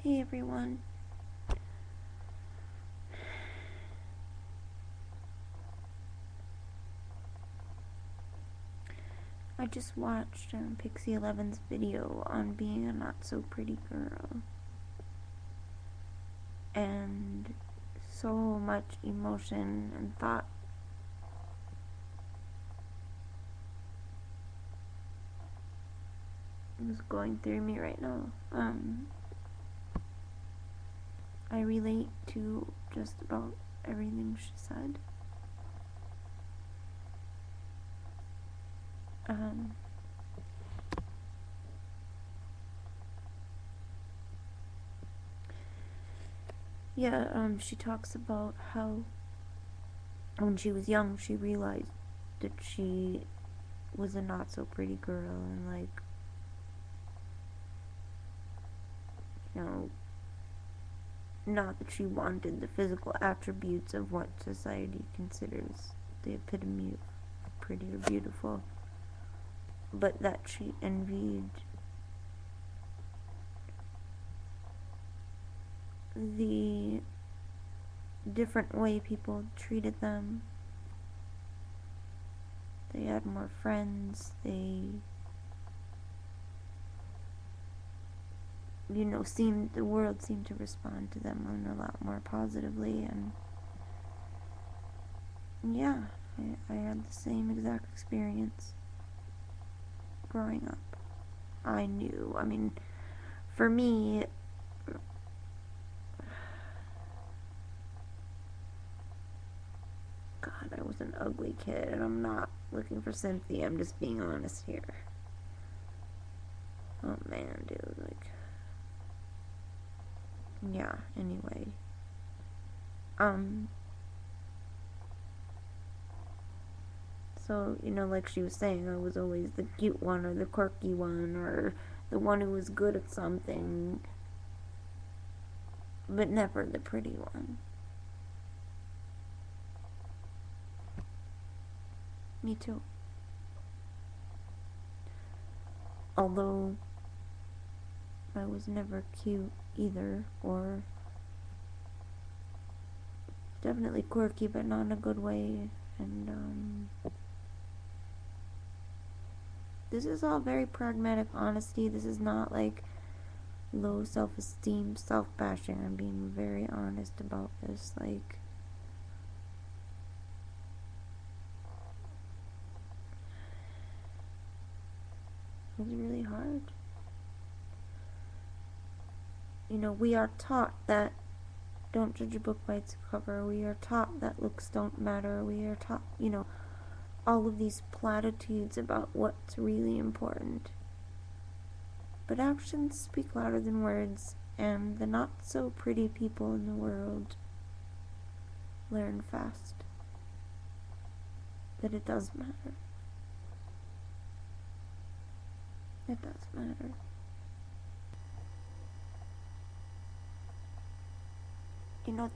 Hey everyone. I just watched Pixie 11's video on being a not so pretty girl. And so much emotion and thought was going through me right now. I relate to just about everything she said. She talks about how when she was young she realized that she was a not so pretty girl, and not that she wanted the physical attributes of what society considers the epitome of pretty or beautiful, but that she envied the different way people treated them. They had more friends, the world seemed to respond to them in a lot more positively, and yeah, I had the same exact experience growing up. For me, God, I was an ugly kid, and I'm not looking for sympathy, I'm just being honest here. Oh man, dude, yeah, anyway. So, like she was saying, I was always the cute one, or the quirky one, or the one who was good at something, but never the pretty one. Me too. Although I was never cute either, or definitely quirky, but not in a good way. And this is all very pragmatic honesty. This is not like low self-esteem, self-bashing. I'm being very honest about this. It was really hard. We are taught that don't judge a book by its cover. We are taught that looks don't matter. We are taught, all of these platitudes about what's really important. But actions speak louder than words, and the not so pretty people in the world learn fast that it does matter. It does matter.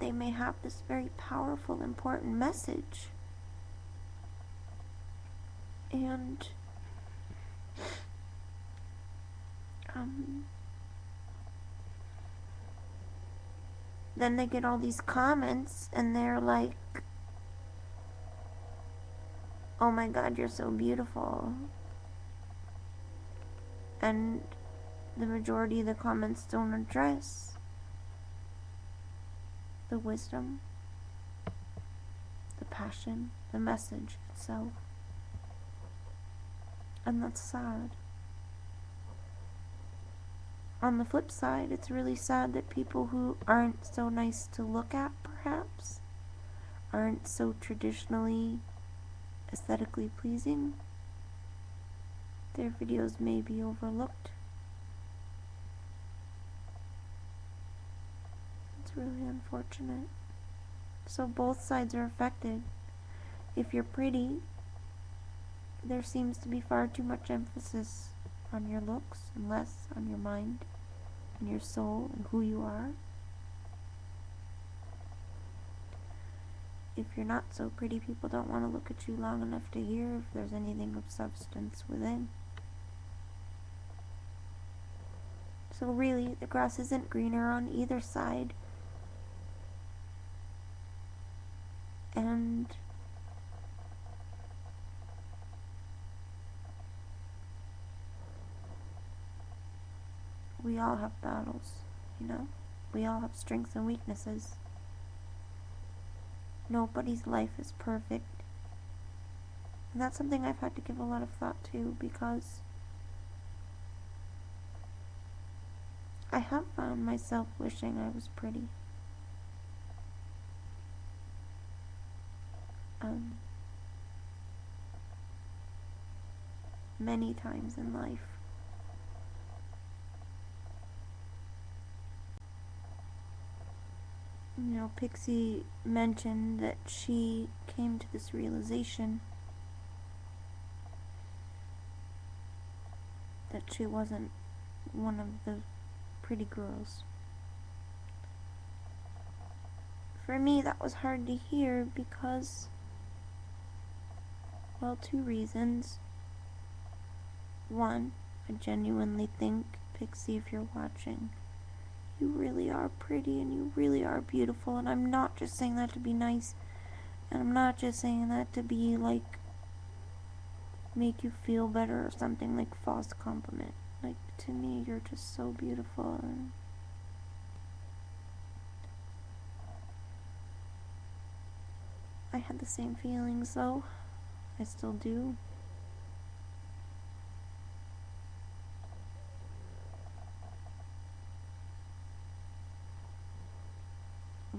They may have this very powerful, important message, and then they get all these comments, and they're like, oh my God, you're so beautiful. And the majority of the comments don't address the wisdom, the passion, the message itself. And that's sad. On the flip side, it's really sad that people who aren't so nice to look at, perhaps, aren't so traditionally aesthetically pleasing, their videos may be overlooked. It's really unfortunate. So both sides are affected. If you're pretty, there seems to be far too much emphasis on your looks and less on your mind and your soul and who you are. If you're not so pretty, people don't want to look at you long enough to hear if there's anything of substance within. So really, the grass isn't greener on either side. And we all have battles, you know? We all have strengths and weaknesses. Nobody's life is perfect. And that's something I've had to give a lot of thought to, because I have found myself wishing I was pretty. Many times in life. You know, Pixie mentioned that she came to this realization that she wasn't one of the pretty girls. For me, that was hard to hear because, well, two reasons. One, I genuinely think, Pixie, if you're watching, you really are pretty and you really are beautiful, and I'm not just saying that to be nice, and I'm not just saying that to be like make you feel better or something, like false compliment. Like, to me, you're just so beautiful. And I had the same feelings though. I still do.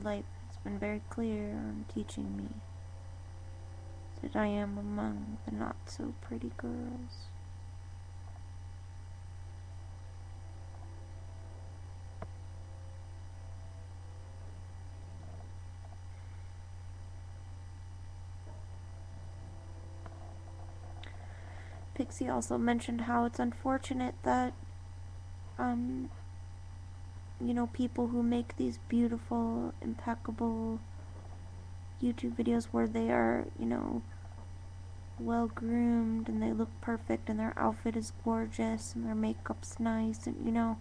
Life has been very clear on teaching me that I am among the not so pretty girls. Pixie also mentioned how it's unfortunate that, you know, people who make these beautiful, impeccable YouTube videos where they are, you know, well groomed and they look perfect and their outfit is gorgeous and their makeup's nice, and, you know,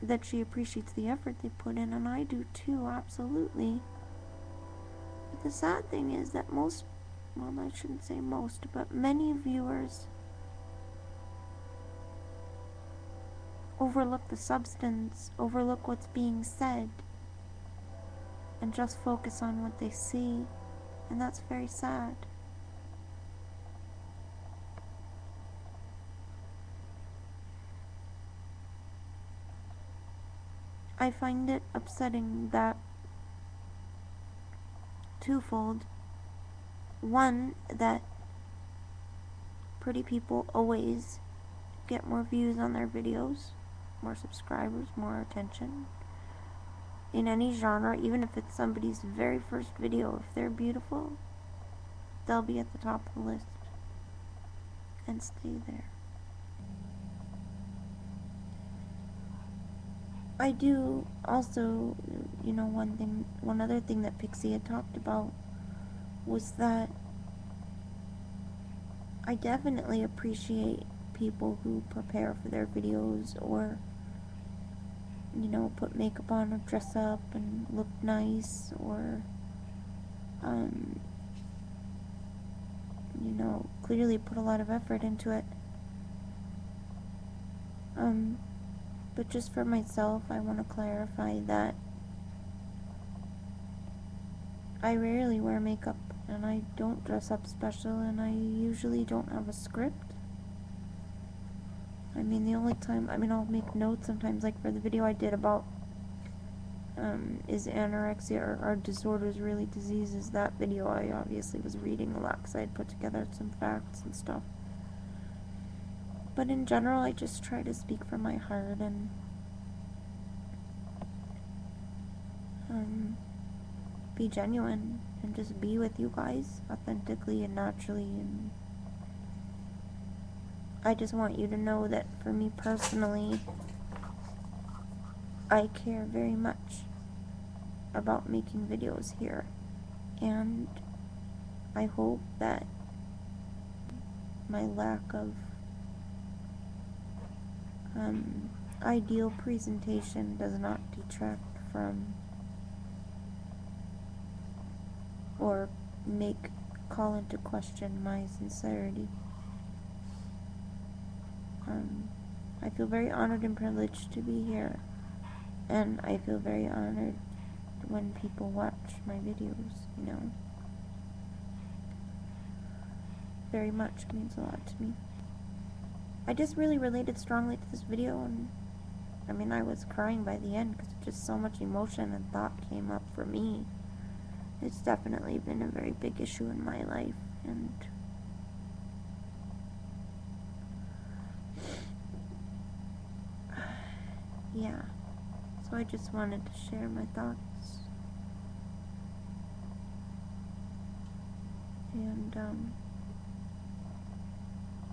that she appreciates the effort they put in, and I do too, absolutely. But the sad thing is that most, well, I shouldn't say most, but many viewers overlook the substance, overlook what's being said, and just focus on what they see, and that's very sad. I find it upsetting that twofold. One, that pretty people always get more views on their videos, more subscribers, more attention. In any genre, even if it's somebody's very first video, if they're beautiful, they'll be at the top of the list and stay there. I do also, you know, one other thing that Pixie had talked about was that I definitely appreciate people who prepare for their videos, or, you know, put makeup on or dress up and look nice, or, you know, clearly put a lot of effort into it. But just for myself, I want to clarify that I rarely wear makeup, and I don't dress up special, and I usually don't have a script. I mean, the only time, I'll make notes sometimes, like for the video I did about, is anorexia or are disorders really diseases? That video I obviously was reading a lot because I had put together some facts and stuff. But in general, I just try to speak from my heart and, be genuine and just be with you guys authentically and naturally, and I just want you to know that for me personally, I care very much about making videos here, and I hope that my lack of ideal presentation does not detract from or call into question my sincerity. I feel very honored and privileged to be here, and I feel very honored when people watch my videos, Very much means a lot to me. I just really related strongly to this video, and I was crying by the end because just so much emotion and thought came up for me. It's definitely been a very big issue in my life, and yeah, so I just wanted to share my thoughts. And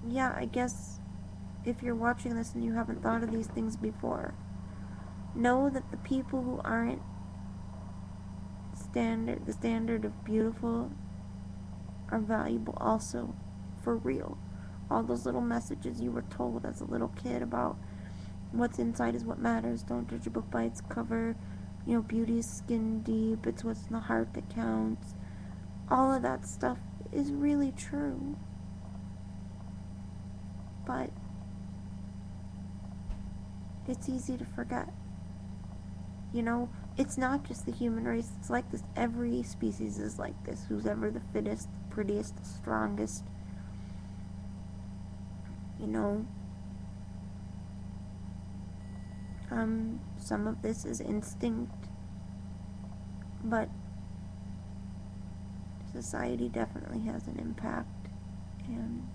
yeah, I guess if you're watching this and you haven't thought of these things before, know that the people who aren't the standard of beautiful are valuable also, for real. All those little messages you were told as a little kid about what's inside is what matters, don't judge a book by its cover, beauty is skin deep, it's what's in the heart that counts. All of that stuff is really true. But it's easy to forget. It's not just the human race, it's like this. Every species is like this. Who's ever the fittest, the prettiest, the strongest. Some of this is instinct, but society definitely has an impact, and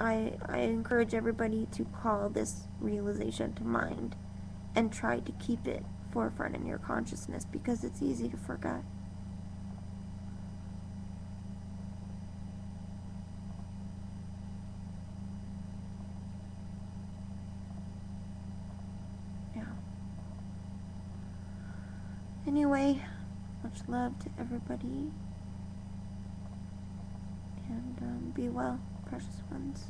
I encourage everybody to call this realization to mind and try to keep it forefront in your consciousness, because it's easy to forget. Yeah. Anyway, much love to everybody, and be well, precious ones.